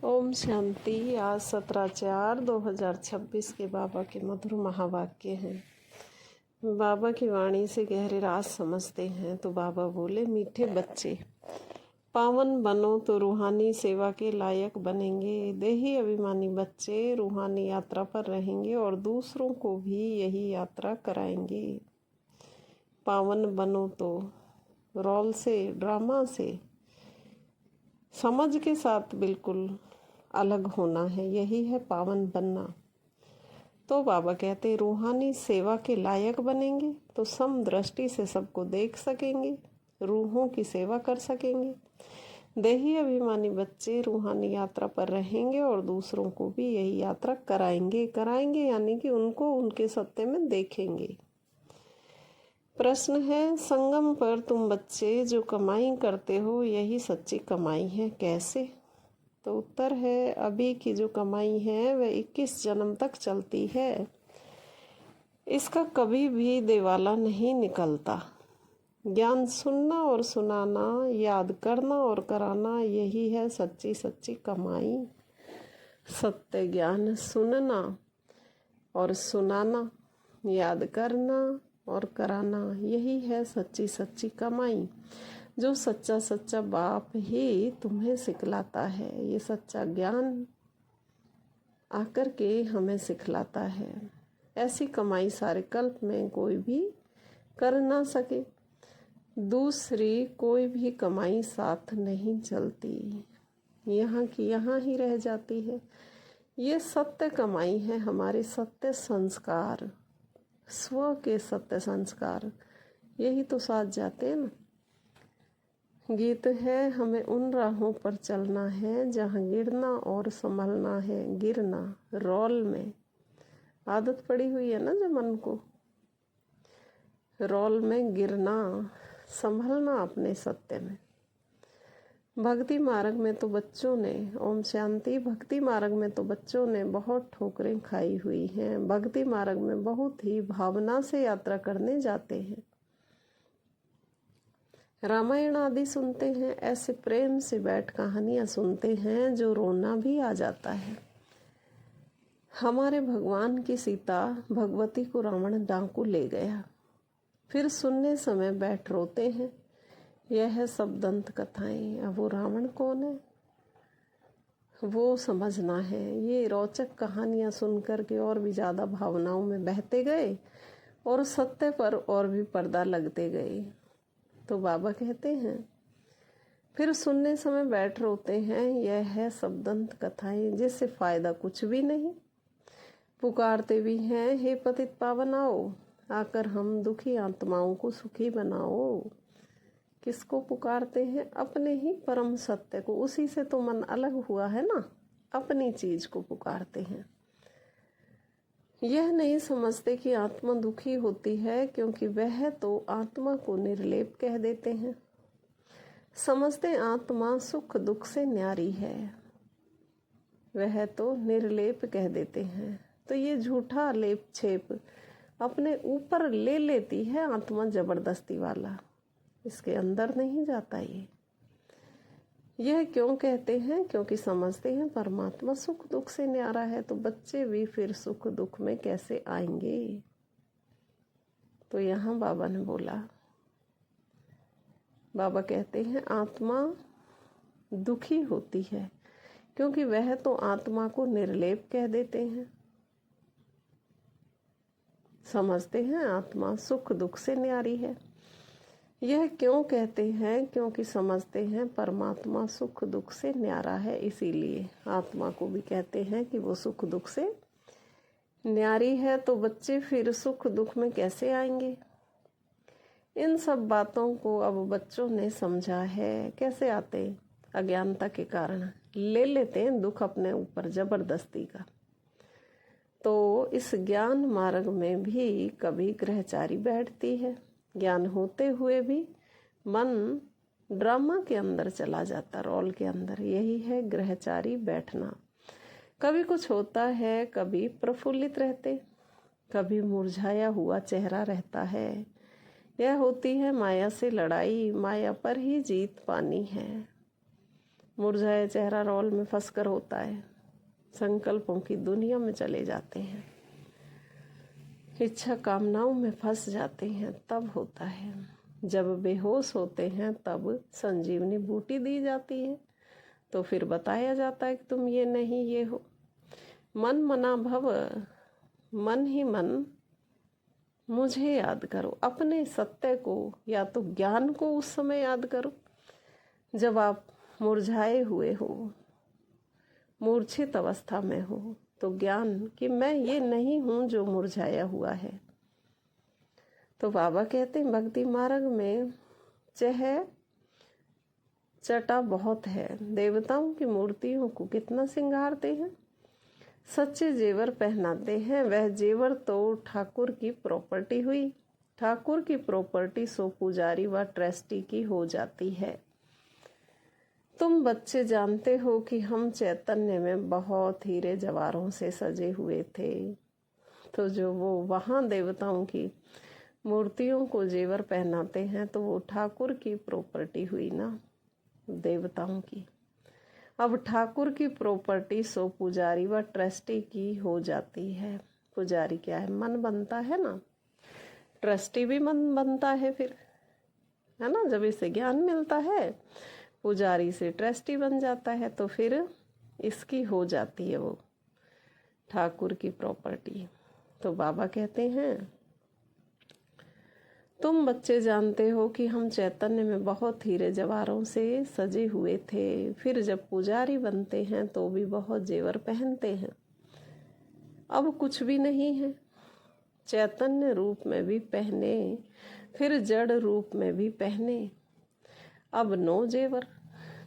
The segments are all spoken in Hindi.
ओम शांति। आज 17/4/2026 के बाबा के मधुर महावाक्य हैं। बाबा की वाणी से गहरे राज समझते हैं तो बाबा बोले, मीठे बच्चे, पावन बनो तो रूहानी सेवा के लायक बनेंगे। देही अभिमानी बच्चे रूहानी यात्रा पर रहेंगे और दूसरों को भी यही यात्रा कराएंगे। पावन बनो तो रोल से, ड्रामा से, समझ के साथ बिल्कुल अलग होना है, यही है पावन बनना। तो बाबा कहते रूहानी सेवा के लायक बनेंगे तो सम दृष्टि से सबको देख सकेंगे, रूहों की सेवा कर सकेंगे। देही अभिमानी बच्चे रूहानी यात्रा पर रहेंगे और दूसरों को भी यही यात्रा कराएंगे यानी कि उनको उनके सत्य में देखेंगे। प्रश्न है, संगम पर तुम बच्चे जो कमाई करते हो यही सच्ची कमाई है, कैसे? तो उत्तर है, अभी की जो कमाई है वह 21 जन्म तक चलती है। इसका कभी भी दिवाला नहीं निकलता। ज्ञान सुनना और सुनाना, याद करना और कराना, यही है सच्ची कमाई। सत्य ज्ञान सुनना और सुनाना, याद करना और कराना, यही है सच्ची कमाई। जो सच्चा बाप ही तुम्हें सिखलाता है, ये सच्चा ज्ञान आकर के हमें सिखलाता है। ऐसी कमाई सारे कल्प में कोई भी कर ना सके। दूसरी कोई भी कमाई साथ नहीं चलती, यहाँ की यहाँ ही रह जाती है। ये सत्य कमाई है, हमारे सत्य संस्कार, स्व के सत्य संस्कार, यही तो साथ जाते हैं ना। गीत है, हमें उन राहों पर चलना है जहाँ गिरना और संभलना है। गिरना रोल में आदत पड़ी हुई है ना, जो मन को रोल में गिरना, संभलना अपने सत्य में। भक्ति मार्ग में तो बच्चों ने, ओम शांति, भक्ति मार्ग में तो बच्चों ने बहुत ठोकरें खाई हुई हैं। भक्ति मार्ग में बहुत ही भावना से यात्रा करने जाते हैं। रामायण आदि सुनते हैं, ऐसे प्रेम से बैठ कहानियाँ सुनते हैं जो रोना भी आ जाता है। हमारे भगवान की सीता भगवती को रावण डाकू ले गया, फिर सुनने समय बैठ रोते हैं। यह है सब दंत कथाएं। अब वो रावण कौन है वो समझना है। ये रोचक कहानियाँ सुन कर के और भी ज़्यादा भावनाओं में बहते गए और सत्य पर और भी पर्दा लगते गए। तो बाबा कहते हैं, फिर सुनने समय बैठ रोते हैं। यह है सब दंत कथाएं, जिससे फायदा कुछ भी नहीं। पुकारते भी हैं, हे पतित पावन आओ, आकर हम दुखी आत्माओं को सुखी बनाओ। किसको पुकारते हैं? अपने ही परम सत्य को। उसी से तो मन अलग हुआ है ना, अपनी चीज को पुकारते हैं। यह नहीं समझते कि आत्मा दुखी होती है, क्योंकि वह तो आत्मा को निर्लेप कह देते हैं। समझते आत्मा सुख दुख से न्यारी है, वह तो निर्लेप कह देते हैं। तो ये झूठा लेप छेप अपने ऊपर ले लेती है आत्मा, जबरदस्ती वाला, इसके अंदर नहीं जाता। यह क्यों कहते हैं? क्योंकि समझते हैं परमात्मा सुख दुख से न्यारा है, तो बच्चे भी फिर सुख दुख में कैसे आएंगे। तो यहाँ बाबा ने बोला, बाबा कहते हैं आत्मा दुखी होती है क्योंकि वह तो आत्मा को निर्लेप कह देते हैं। समझते हैं आत्मा सुख दुख से न्यारी है। यह क्यों कहते हैं? क्योंकि समझते हैं परमात्मा सुख दुख से न्यारा है, इसीलिए आत्मा को भी कहते हैं कि वो सुख दुख से न्यारी है। तो बच्चे फिर सुख दुख में कैसे आएंगे? इन सब बातों को अब बच्चों ने समझा है। कैसे आते? अज्ञानता के कारण ले लेते हैं दुख अपने ऊपर जबरदस्ती का। तो इस ज्ञान मार्ग में भी कभी ग्रहचारी बैठती है। ज्ञान होते हुए भी मन ड्रामा के अंदर चला जाता, रोल के अंदर। यही है ग्रहचारी बैठना। कभी कुछ होता है, कभी प्रफुल्लित रहते, कभी मुरझाया हुआ चेहरा रहता है। यह होती है माया से लड़ाई, माया पर ही जीत पानी है। मुरझाया चेहरा रोल में फंस कर होता है, संकल्पों की दुनिया में चले जाते हैं, इच्छा कामनाओं में फंस जाते हैं, तब होता है। जब बेहोश होते हैं तब संजीवनी बूटी दी जाती है, तो फिर बताया जाता है कि तुम ये नहीं ये हो। मन मना भव, मन ही मन मुझे याद करो, अपने सत्य को या तो ज्ञान को उस समय याद करो जब आप मुरझाए हुए हो, मूर्छित अवस्था में हो, तो ज्ञान कि मैं ये नहीं हूँ जो मुरझाया हुआ है। तो बाबा कहते हैं भक्ति मार्ग में चटा बहुत है। देवताओं की मूर्तियों को कितना श्रृंगारते हैं, सच्चे जेवर पहनाते हैं। वह जेवर तो ठाकुर की प्रॉपर्टी हुई, ठाकुर की प्रॉपर्टी सो पुजारी व ट्रस्टी की हो जाती है। तुम बच्चे जानते हो कि हम चैतन्य में बहुत हीरे जवाहरों से सजे हुए थे। तो जो वो वहाँ देवताओं की मूर्तियों को जेवर पहनाते हैं, तो वो ठाकुर की प्रॉपर्टी हुई ना, देवताओं की। अब ठाकुर की प्रॉपर्टी सो पुजारी व ट्रस्टी की हो जाती है। पुजारी क्या है? मन बनता है ना, ट्रस्टी भी मन बनता है फिर, है ना। जब इसे ज्ञान मिलता है, पुजारी से ट्रस्टी बन जाता है, तो फिर इसकी हो जाती है वो ठाकुर की प्रॉपर्टी। तो बाबा कहते हैं तुम बच्चे जानते हो कि हम चैतन्य में बहुत हीरे जवाहरों से सजे हुए थे। फिर जब पुजारी बनते हैं तो भी बहुत जेवर पहनते हैं। अब कुछ भी नहीं है, चैतन्य रूप में भी पहने, फिर जड़ रूप में भी पहने। अब नो जेवर,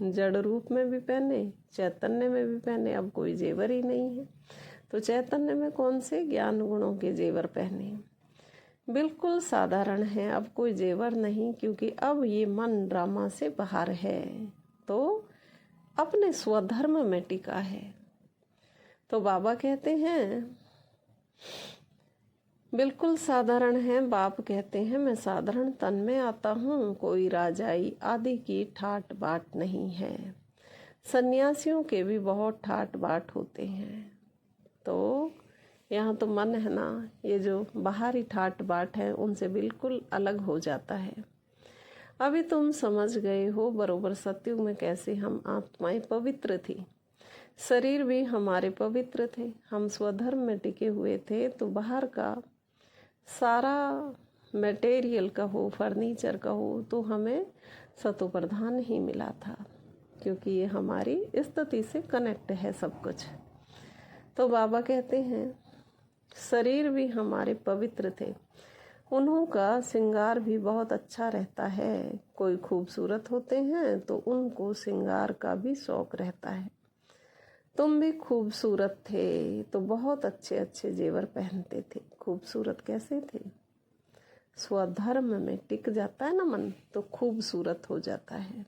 जड़ रूप में भी पहने, चैतन्य में भी पहने, अब कोई जेवर ही नहीं है। तो चैतन्य में कौन से ज्ञान गुणों के जेवर पहने? बिल्कुल साधारण है, अब कोई जेवर नहीं, क्योंकि अब ये मन ड्रामा से बाहर है, तो अपने स्वधर्म में टिका है। तो बाबा कहते हैं बिल्कुल साधारण है। बाप कहते हैं मैं साधारण तन में आता हूँ, कोई राजाई आदि की ठाट बाट नहीं है। सन्यासियों के भी बहुत ठाट बाट होते हैं। तो यहाँ तो मन है ना, ये जो बाहरी ठाट बाट है उनसे बिल्कुल अलग हो जाता है। अभी तुम समझ गए हो बरोबर सत्युग में कैसे हम आत्माएं पवित्र थी, शरीर भी हमारे पवित्र थे, हम स्वधर्म में टिके हुए थे। तो बाहर का सारा मटेरियल का हो, फर्नीचर का हो, तो हमें सतो प्रधान ही मिला था, क्योंकि ये हमारी स्थिति से कनेक्ट है सब कुछ। तो बाबा कहते हैं शरीर भी हमारे पवित्र थे, उन्हों का श्रृंगार भी बहुत अच्छा रहता है। कोई खूबसूरत होते हैं तो उनको श्रृंगार का भी शौक रहता है। तुम भी खूबसूरत थे तो बहुत अच्छे अच्छे जेवर पहनते थे। खूबसूरत कैसे थे? स्वधर्म में टिक जाता है ना मन, तो खूबसूरत हो जाता है।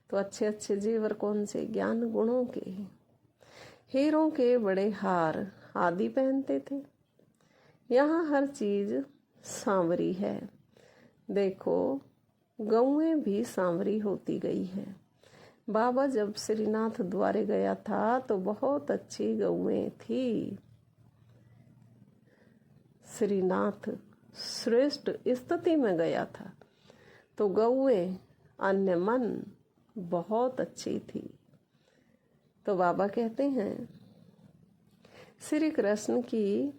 तो अच्छे अच्छे जेवर कौन से? ज्ञान गुणों के, हीरों के बड़े हार आदि पहनते थे। यहाँ हर चीज सांवरी है। देखो गौएं भी सांवरी होती गई है। बाबा जब श्रीनाथ द्वारे गया था तो बहुत अच्छी गौएं थी। श्रीनाथ श्रेष्ठ स्थिति में गया था, तो गौएं अन्य मन बहुत अच्छी थी। तो बाबा कहते हैं श्री कृष्ण की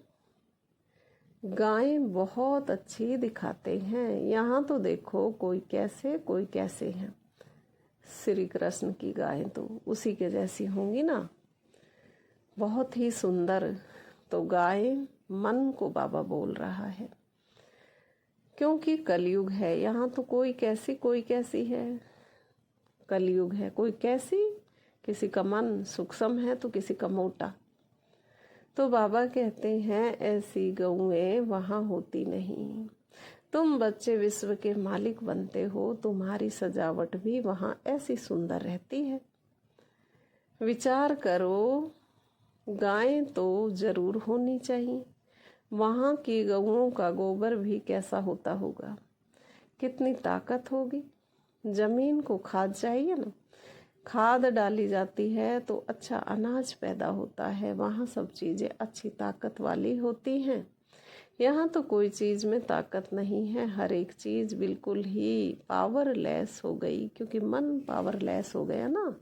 गायें बहुत अच्छी दिखाते हैं। यहाँ तो देखो कोई कैसे कोई कैसे हैं। श्री कृष्ण की गायें तो उसी के जैसी होंगी ना, बहुत ही सुंदर। तो गाय मन को बाबा बोल रहा है, क्योंकि कलयुग है। यहाँ तो कोई कैसी कोई कैसी है, कलयुग है। कोई कैसी, किसी का मन सूक्ष्म है तो किसी का मोटा। तो बाबा कहते हैं ऐसी गौएं वहाँ होती नहीं। तुम बच्चे विश्व के मालिक बनते हो, तुम्हारी सजावट भी वहाँ ऐसी सुंदर रहती है। विचार करो, गायें तो जरूर होनी चाहिए। वहाँ की गौओं का गोबर भी कैसा होता होगा, कितनी ताकत होगी। जमीन को खाद चाहिए ना, खाद डाली जाती है तो अच्छा अनाज पैदा होता है, वहाँ सब चीज़ें अच्छी ताकत वाली होती हैं। यहाँ तो कोई चीज़ में ताकत नहीं है, हर एक चीज़ बिल्कुल ही पावरलेस हो गई, क्योंकि मन पावरलेस हो गया ना।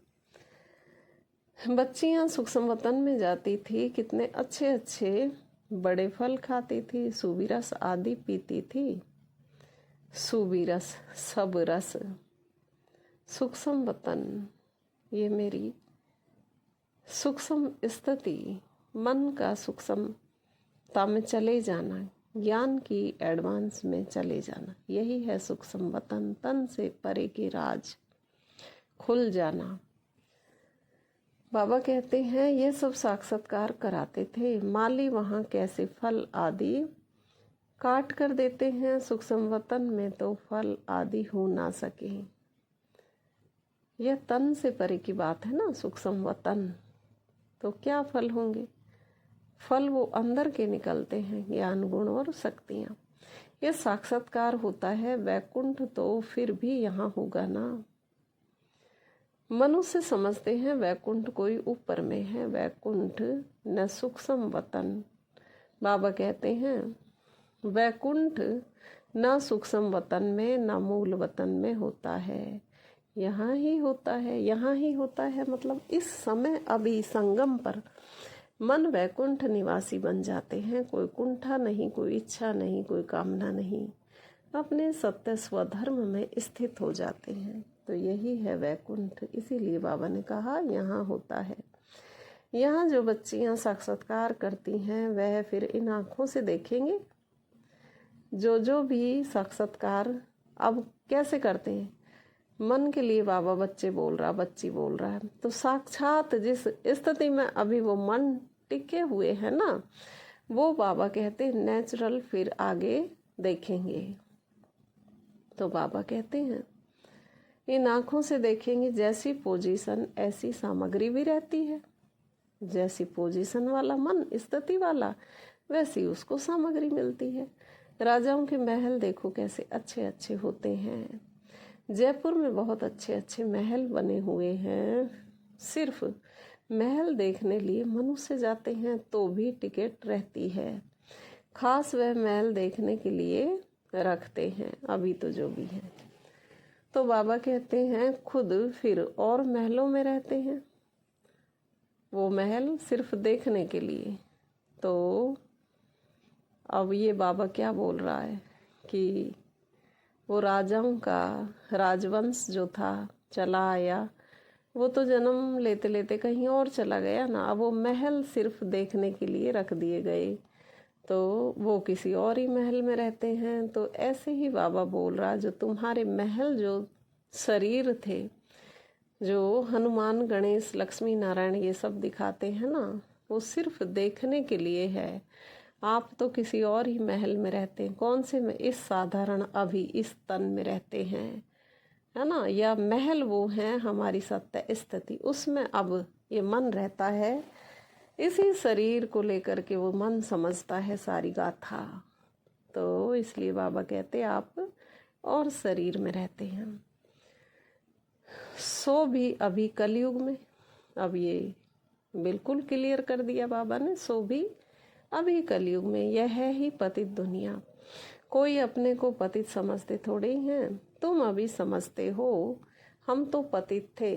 बच्चियाँ सूक्ष्म वतन में जाती थी, कितने अच्छे अच्छे बड़े फल खाती थी, सूबी रस आदि पीती थी। सूबी रस, सब रस, सूक्ष्म वतन, ये मेरी सूक्ष्म स्थिति, मन का सूक्ष्मता में चले जाना, ज्ञान की एडवांस में चले जाना, यही है सूक्ष्म वतन। तन से परे की राज खुल जाना। बाबा कहते हैं ये सब साक्षात्कार कराते थे। माली वहाँ कैसे फल आदि काट कर देते हैं, सूक्ष्म वतन में तो फल आदि हो ना सके। यह तन से परे की बात है ना, सूक्ष्म वतन, तो क्या फल होंगे? फल वो अंदर के निकलते हैं, ज्ञान गुण और शक्तियाँ। ये साक्षात्कार होता है। वैकुंठ तो फिर भी यहाँ होगा ना। मनुष्य समझते हैं वैकुंठ कोई ऊपर में है, वैकुंठ न सूक्ष्म वतन। बाबा कहते हैं वैकुंठ न सूक्ष्म वतन में न मूल वतन में होता है, यहाँ ही होता है। यहाँ ही होता है मतलब इस समय अभी संगम पर मन वैकुंठ निवासी बन जाते हैं। कोई कुंठा नहीं, कोई इच्छा नहीं, कोई कामना नहीं, अपने सत्य स्वधर्म में स्थित हो जाते हैं। तो यही है वैकुंठ। इसीलिए बाबा ने कहा यहाँ होता है। यहाँ जो बच्चियाँ साक्षात्कार करती हैं वह फिर इन आँखों से देखेंगे। जो भी साक्षात्कार अब कैसे करते हैं, मन के लिए बाबा बच्चे बोल रहा, बच्ची बोल रहा है, तो साक्षात जिस स्थिति में अभी वो मन टिके हुए हैं ना, वो बाबा कहते हैं नेचुरल फिर आगे देखेंगे। तो बाबा कहते हैं इन आँखों से देखेंगे, जैसी पोजीशन ऐसी सामग्री भी रहती है। जैसी पोजीशन वाला मन, स्थिति वाला, वैसी उसको सामग्री मिलती है। राजाओं के महल देखो कैसे अच्छे अच्छे होते हैं। जयपुर में बहुत अच्छे अच्छे महल बने हुए हैं। सिर्फ महल देखने लिए मनुष्य जाते हैं तो भी टिकट रहती है। खास वह महल देखने के लिए रखते हैं, अभी तो जो भी है। तो बाबा कहते हैं खुद फिर और महलों में रहते हैं, वो महल सिर्फ देखने के लिए। तो अब ये बाबा क्या बोल रहा है कि वो राजाओं का राजवंश जो था चला आया, वो तो जन्म लेते लेते कहीं और चला गया ना। अब वो महल सिर्फ देखने के लिए रख दिए गए, तो वो किसी और ही महल में रहते हैं। तो ऐसे ही बाबा बोल रहा, जो तुम्हारे महल जो शरीर थे, जो हनुमान गणेश लक्ष्मी नारायण ये सब दिखाते हैं ना, वो सिर्फ देखने के लिए है। आप तो किसी और ही महल में रहते हैं। कौन से में? इस साधारण अभी इस तन में रहते हैं, है ना। या महल वो हैं हमारी सत्य स्थिति, उसमें अब ये मन रहता है। इसी शरीर को लेकर के वो मन समझता है सारी गाथा। तो इसलिए बाबा कहते आप और शरीर में रहते हैं। सो भी अभी कलयुग में, अब ये बिल्कुल क्लियर कर दिया बाबा ने, सो भी अभी कलयुग में। यह है ही पतित दुनिया। कोई अपने को पतित समझते थोड़े ही हैं। तुम अभी समझते हो, हम तो पतित थे।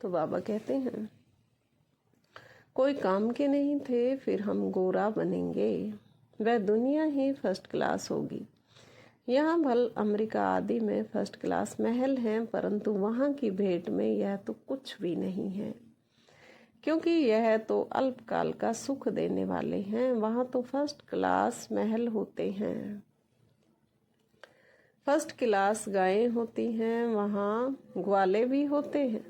तो बाबा कहते हैं कोई काम के नहीं थे, फिर हम गोरा बनेंगे। वह दुनिया ही फर्स्ट क्लास होगी। यहाँ भल अमेरिका आदि में फर्स्ट क्लास महल हैं, परंतु वहाँ की भेंट में यह तो कुछ भी नहीं है, क्योंकि यह तो अल्पकाल का सुख देने वाले हैं। वहाँ तो फर्स्ट क्लास महल होते हैं, फर्स्ट क्लास गायें होती हैं, वहाँ ग्वाले भी होते हैं।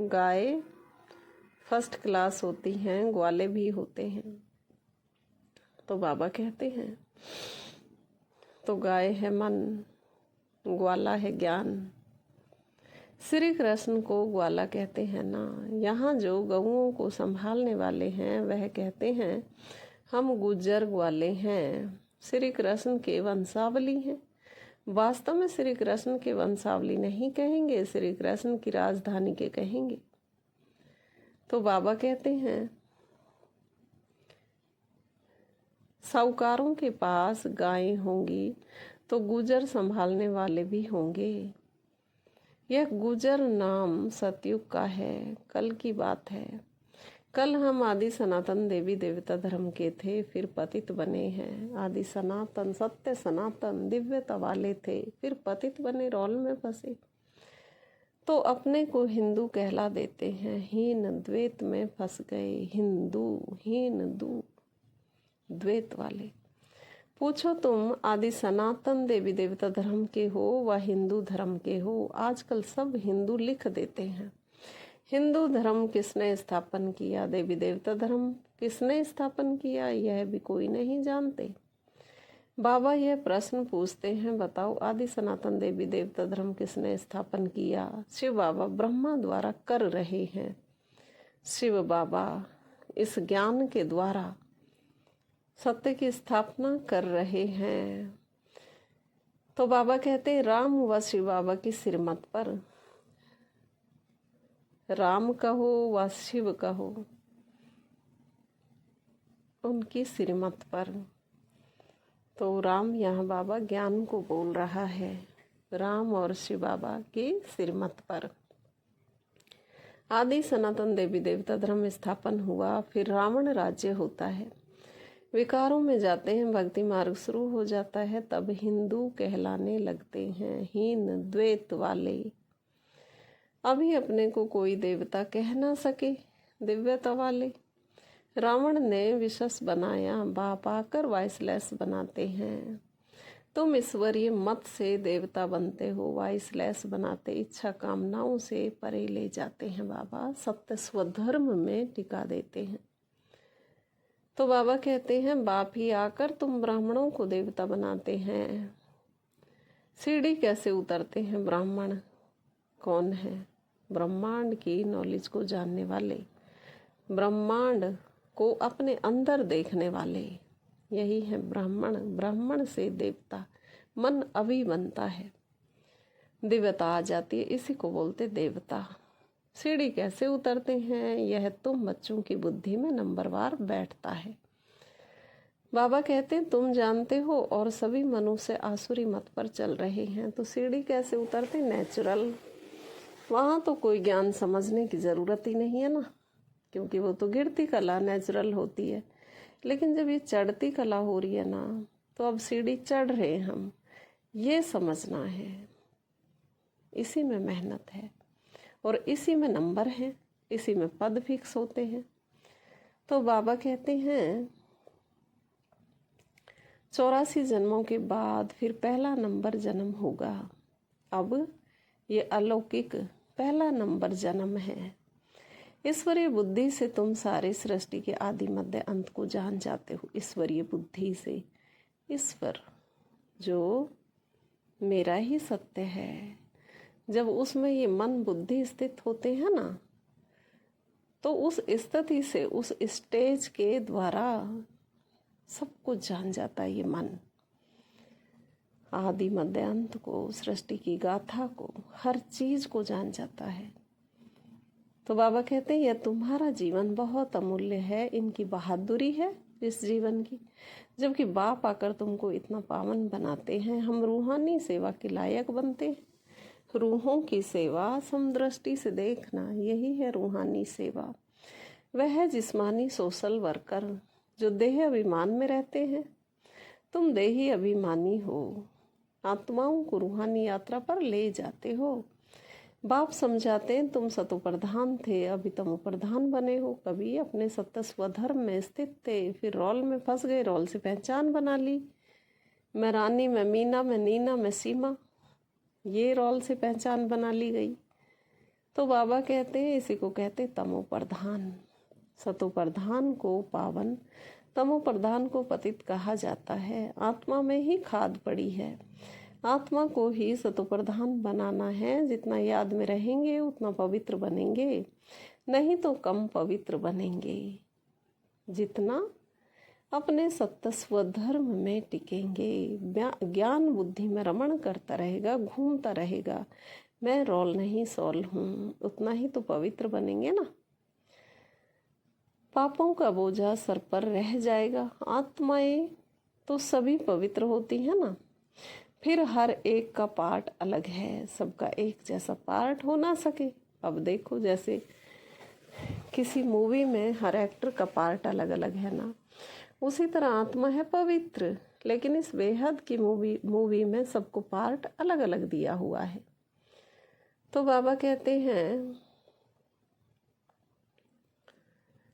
गाय फर्स्ट क्लास होती हैं, ग्वाले भी होते हैं। तो बाबा कहते हैं तो गाय है मन, ग्वाला है ज्ञान। श्री कृष्ण को ग्वाला कहते हैं ना। यहाँ जो गऊओं को संभालने वाले हैं वह कहते हैं हम गुज्जर ग्वाले हैं। श्री कृष्ण के वंशावली हैं, वास्तव में श्री कृष्ण के वंशावली नहीं कहेंगे, श्री कृष्ण की राजधानी के कहेंगे। तो बाबा कहते हैं साहूकारों के पास गायें होंगी तो गुजर संभालने वाले भी होंगे। यह गुजर नाम सतयुग का है, कल की बात है। कल हम आदि सनातन देवी देवता धर्म के थे, फिर पतित बने हैं। आदि सनातन सत्य सनातन दिव्यता वाले थे, फिर पतित बने, रौल में फंसे तो अपने को हिंदू कहला देते हैं। हीन द्वैत में फंस गए, हिंदू हीन दू द्वैत वाले। पूछो तुम आदि सनातन देवी देवता धर्म के हो व हिंदू धर्म के हो। आजकल सब हिंदू लिख देते हैं। हिंदू धर्म किसने स्थापन किया, देवी देवता धर्म किसने स्थापन किया, यह भी कोई नहीं जानते। बाबा यह प्रश्न पूछते हैं, बताओ आदि सनातन देवी देवता धर्म किसने स्थापन किया। शिव बाबा ब्रह्मा द्वारा कर रहे हैं। शिव बाबा इस ज्ञान के द्वारा सत्य की स्थापना कर रहे हैं। तो बाबा कहते हैं राम व शिव बाबा की सिरमत पर, राम कहो व शिव कहो, उनकी सिरमत पर। तो राम यहाँ बाबा ज्ञान को बोल रहा है, राम और शिव बाबा की सिरमत पर आदि सनातन देवी देवता धर्म स्थापन हुआ। फिर रावण राज्य होता है, विकारों में जाते हैं, भक्ति मार्ग शुरू हो जाता है, तब हिंदू कहलाने लगते हैं, हीन द्वैत वाले। अभी अपने को कोई देवता कह ना सके, दिव्यता वाले। रावण ने विशेष बनाया, बाप आकर वाइसलेस बनाते हैं। तुम ईश्वरीय मत से देवता बनते हो, वाइसलेस बनाते, इच्छा कामनाओं से परे ले जाते हैं। बाबा सत्य स्वधर्म में टिका देते हैं। तो बाबा कहते हैं बाप ही आकर तुम ब्राह्मणों को देवता बनाते हैं। सीढ़ी कैसे उतरते हैं ब्राह्मण? कौन है? ब्रह्मांड की नॉलेज को जानने वाले, ब्रह्मांड को अपने अंदर देखने वाले, यही है ब्राह्मण। ब्राह्मण से देवता मन अभी बनता है, दिव्यता आ जाती है, इसी को बोलते देवता। सीढ़ी कैसे उतरते हैं? यह तुम बच्चों की बुद्धि में नंबरवार बैठता है। बाबा कहते हैं तुम जानते हो और सभी मनुष्य आसुरी मत पर चल रहे हैं। तो सीढ़ी कैसे उतरते? नेचुरल। वहाँ तो कोई ज्ञान समझने की ज़रूरत ही नहीं है ना, क्योंकि वो तो गिरती कला नेचुरल होती है। लेकिन जब ये चढ़ती कला हो रही है ना, तो अब सीढ़ी चढ़ रहे हैं हम, ये समझना है। इसी में मेहनत है और इसी में नंबर है, इसी में पद फिक्स होते हैं। तो बाबा कहते हैं 84 जन्मों के बाद फिर पहला नंबर जन्म होगा। अब ये अलौकिक पहला नंबर जन्म है। ईश्वरीय बुद्धि से तुम सारे सृष्टि के आदि मध्य अंत को जान जाते हो। ईश्वरीय बुद्धि से, ईश्वर जो मेरा ही सत्य है, जब उसमें ये मन बुद्धि स्थित होते हैं ना, तो उस स्थिति से, उस स्टेज के द्वारा सब कुछ जान जाता है ये मन। आदि मध्य अंत को, सृष्टि की गाथा को, हर चीज को जान जाता है। तो बाबा कहते हैं यह तुम्हारा जीवन बहुत अमूल्य है, इनकी बहादुरी है इस जीवन की। जबकि बाप आकर तुमको इतना पावन बनाते हैं, हम रूहानी सेवा के लायक बनते हैं। रूहों की सेवा समदृष्टि से देखना, यही है रूहानी सेवा। वह है जिस्मानी सोशल वर्कर जो देह अभिमान में रहते हैं। तुम देही अभिमानी हो, आत्माओं को रूहानी यात्रा पर ले जाते हो। बाप समझाते हैं तुम सतो प्रधान थे, अभी तुम प्रधान बने हो। कभी अपने सत्य स्वधर्म में स्थित थे, फिर रोल में फंस गए, रोल से पहचान बना ली। मैं रानी, मैं मीना, मैं नीना, मैं सीमा, ये रोल से पहचान बना ली गई। तो बाबा कहते हैं इसी को कहते तमो प्रधान। सतो प्रधान को पावन, तमो प्रधान को पतित कहा जाता है। आत्मा में ही खाद पड़ी है, आत्मा को ही सतो प्रधान बनाना है। जितना याद में रहेंगे उतना पवित्र बनेंगे, नहीं तो कम पवित्र बनेंगे। जितना अपने सत्य स्वधर्म में टिकेंगे। ज्ञान बुद्धि में रमण करता रहेगा, घूमता रहेगा, मैं रोल नहीं सोल हूँ, उतना ही तो पवित्र बनेंगे ना। पापों का बोझा सर पर रह जाएगा। आत्माएं तो सभी पवित्र होती है ना। फिर हर एक का पार्ट अलग है, सबका एक जैसा पार्ट हो ना सके। अब देखो, जैसे किसी मूवी में हर एक्टर का पार्ट अलग अलग है ना, उसी तरह आत्मा है पवित्र, लेकिन इस बेहद की मूवी में सबको पार्ट अलग अलग दिया हुआ है। तो बाबा कहते हैं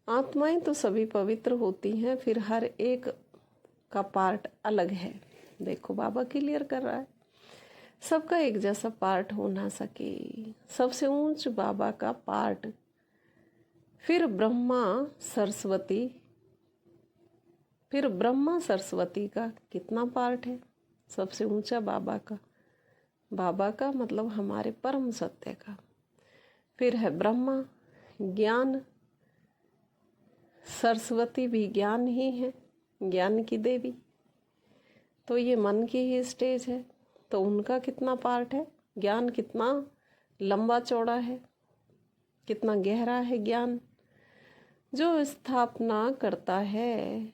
आत्माएं तो सभी पवित्र होती हैं, फिर हर एक का पार्ट अलग है। देखो बाबा क्लियर कर रहा है, सबका एक जैसा पार्ट हो ना सके। सबसे ऊंच बाबा का पार्ट, फिर ब्रह्मा सरस्वती का कितना पार्ट है? सबसे ऊंचा बाबा का मतलब हमारे परम सत्य का। फिर है ब्रह्मा, ज्ञान, सरस्वती भी ज्ञान ही है, ज्ञान की देवी। तो ये मन की ही स्टेज है, तो उनका कितना पार्ट है? ज्ञान कितना लंबा चौड़ा है, कितना गहरा है ज्ञान। जो स्थापना करता है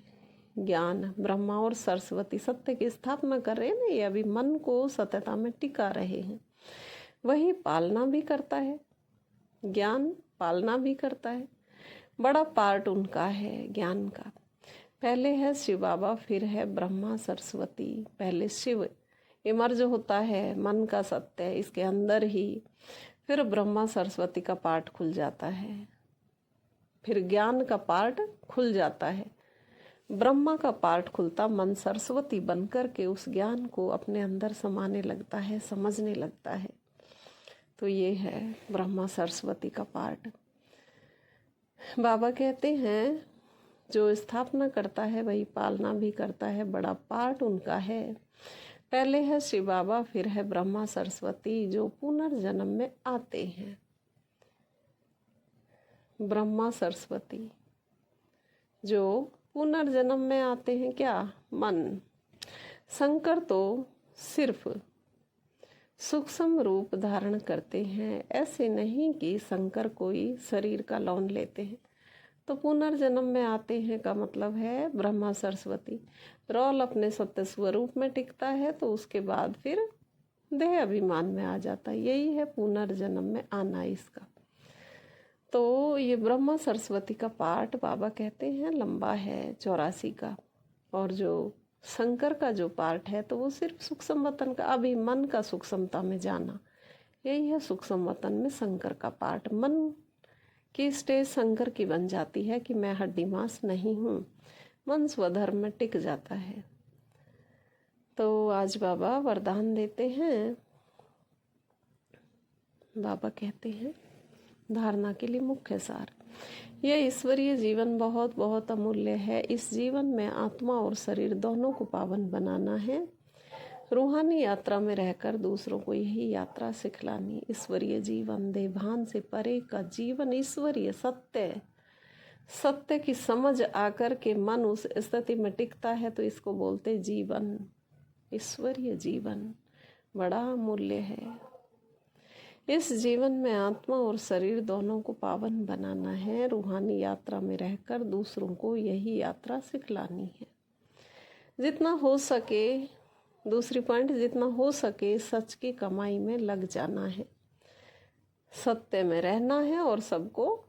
ज्ञान, ब्रह्मा और सरस्वती सत्य की स्थापना कर रहे हैं ना, ये अभी मन को सत्यता में टिका रहे हैं। वही पालना भी करता है, ज्ञान पालना भी करता है। बड़ा पार्ट उनका है ज्ञान का। पहले है शिव बाबा, फिर है ब्रह्मा सरस्वती। पहले शिव इमर्ज होता है, मन का सत्य इसके अंदर ही, फिर ब्रह्मा सरस्वती का पार्ट खुल जाता है, फिर ज्ञान का पार्ट खुल जाता है। ब्रह्मा का पार्ट खुलता, मन सरस्वती बन कर के उस ज्ञान को अपने अंदर समाने लगता है, समझने लगता है। तो ये है ब्रह्मा सरस्वती का पार्ट। बाबा कहते हैं जो स्थापना करता है वही पालना भी करता है, बड़ा पार्ट उनका है। पहले है शिव बाबा, फिर है ब्रह्मा सरस्वती जो पुनर्जन्म में आते हैं। ब्रह्मा सरस्वती जो पुनर्जन्म में आते हैं, क्या? मन। शंकर तो सिर्फ सूक्ष्म रूप धारण करते हैं, ऐसे नहीं कि शंकर कोई शरीर का लौन लेते हैं। तो पुनर्जन्म में आते हैं का मतलब है ब्रह्मा सरस्वती रोल अपने सत्य स्वरूप में टिकता है, तो उसके बाद फिर देह अभिमान में आ जाता है। यही है पुनर्जन्म में आना इसका। तो ये ब्रह्मा सरस्वती का पार्ट बाबा कहते हैं लंबा है, 84 का। और जो शंकर का जो पार्ट है तो वो सिर्फ सूक्ष्म वतन का, अभी मन का सूक्ष्मता में जाना, यही है सूक्ष्म वतन में शंकर का पार्ट। मन की स्टेज शंकर की बन जाती है कि मैं हड्डी मांस नहीं हूँ, मन स्वधर्म में टिक जाता है। तो आज बाबा वरदान देते हैं। बाबा कहते हैं धारणा के लिए मुख्य सार, यह ईश्वरीय जीवन बहुत बहुत अमूल्य है। इस जीवन में आत्मा और शरीर दोनों को पावन बनाना है। रूहानी यात्रा में रहकर दूसरों को यही यात्रा सिखलानी। ईश्वरीय जीवन, देभान से परे का जीवन, ईश्वरीय सत्य की समझ आकर के मन उस स्थिति में टिकता है, तो इसको बोलते जीवन। ईश्वरीय जीवन बड़ा अमूल्य है। इस जीवन में आत्मा और शरीर दोनों को पावन बनाना है। रूहानी यात्रा में रहकर दूसरों को यही यात्रा सिखलानी है। जितना हो सके, दूसरी पॉइंट, जितना हो सके सच की कमाई में लग जाना है, सत्य में रहना है और सबको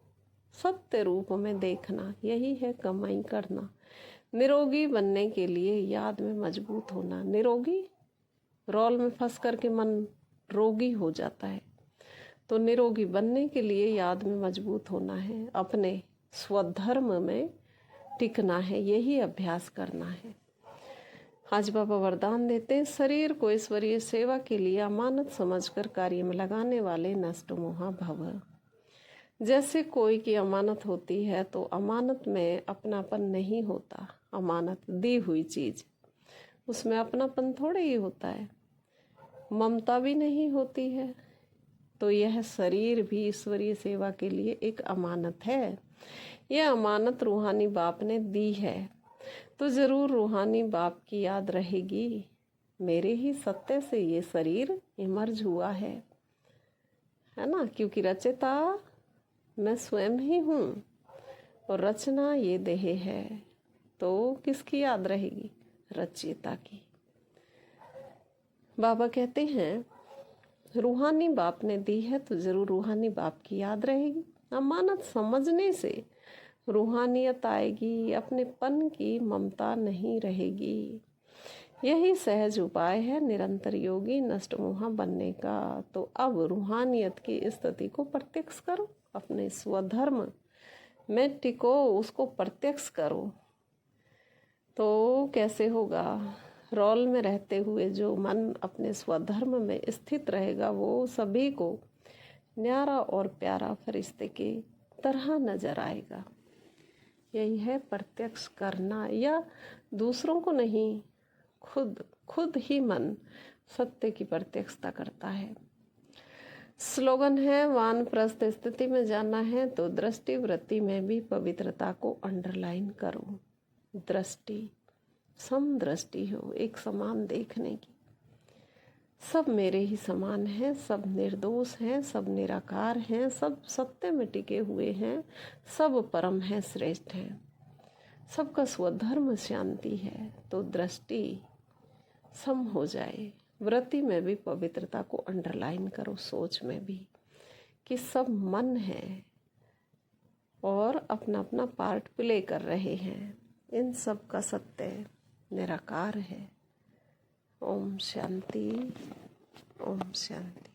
सत्य रूप में देखना, यही है कमाई करना। निरोगी बनने के लिए याद में मजबूत होना। निरोगी रोल में फंस करके मन रोगी हो जाता है, तो निरोगी बनने के लिए याद में मजबूत होना है, अपने स्वधर्म में टिकना है, यही अभ्यास करना है। आज बाबा वरदान देते हैं, शरीर को ईश्वरीय सेवा के लिए अमानत समझकर कार्य में लगाने वाले नष्ट मोहा भव। जैसे कोई की अमानत होती है तो अमानत में अपनापन नहीं होता। अमानत दी हुई चीज, उसमें अपनापन थोड़े ही होता है, ममता भी नहीं होती है। तो यह शरीर भी ईश्वरीय सेवा के लिए एक अमानत है। यह अमानत रूहानी बाप ने दी है। तो ज़रूर रूहानी बाप की याद रहेगी। मेरे ही सत्य से ये शरीर इमर्ज हुआ है ना, क्योंकि रचयिता मैं स्वयं ही हूँ और रचना ये देह है। तो किसकी याद रहेगी? रचयिता की। बाबा कहते हैं रूहानी बाप ने दी है तो जरूर रूहानी बाप की याद रहेगी। अमानत समझने से रूहानियत आएगी, अपनेपन की ममता नहीं रहेगी। यही सहज उपाय है निरंतर योगी नष्ट मोहा बनने का। तो अब रूहानियत की स्थिति को प्रत्यक्ष करो, अपने स्वधर्म में टिको, उसको प्रत्यक्ष करो। तो कैसे होगा? रोल में रहते हुए जो मन अपने स्वधर्म में स्थित रहेगा वो सभी को न्यारा और प्यारा फरिश्ते के तरह नजर आएगा। यही है प्रत्यक्ष करना, या दूसरों को नहीं, खुद ही मन सत्य की प्रत्यक्षता करता है। स्लोगन है वानप्रस्थ स्थिति में जाना है तो दृष्टि वृत्ति में भी पवित्रता को अंडरलाइन करो। दृष्टि समदृष्टि हो, एक समान देखने की। सब मेरे ही समान हैं, सब निर्दोष हैं, सब निराकार हैं, सब सत्य में टिके हुए हैं, सब परम है, श्रेष्ठ हैं, सबका स्वधर्म शांति है। तो दृष्टि सम हो जाए। वृत्ति में भी पवित्रता को अंडरलाइन करो, सोच में भी, कि सब मन है और अपना अपना पार्ट प्ले कर रहे हैं। इन सब का सत्य निराकार है। ओम शांति, ओम शांति।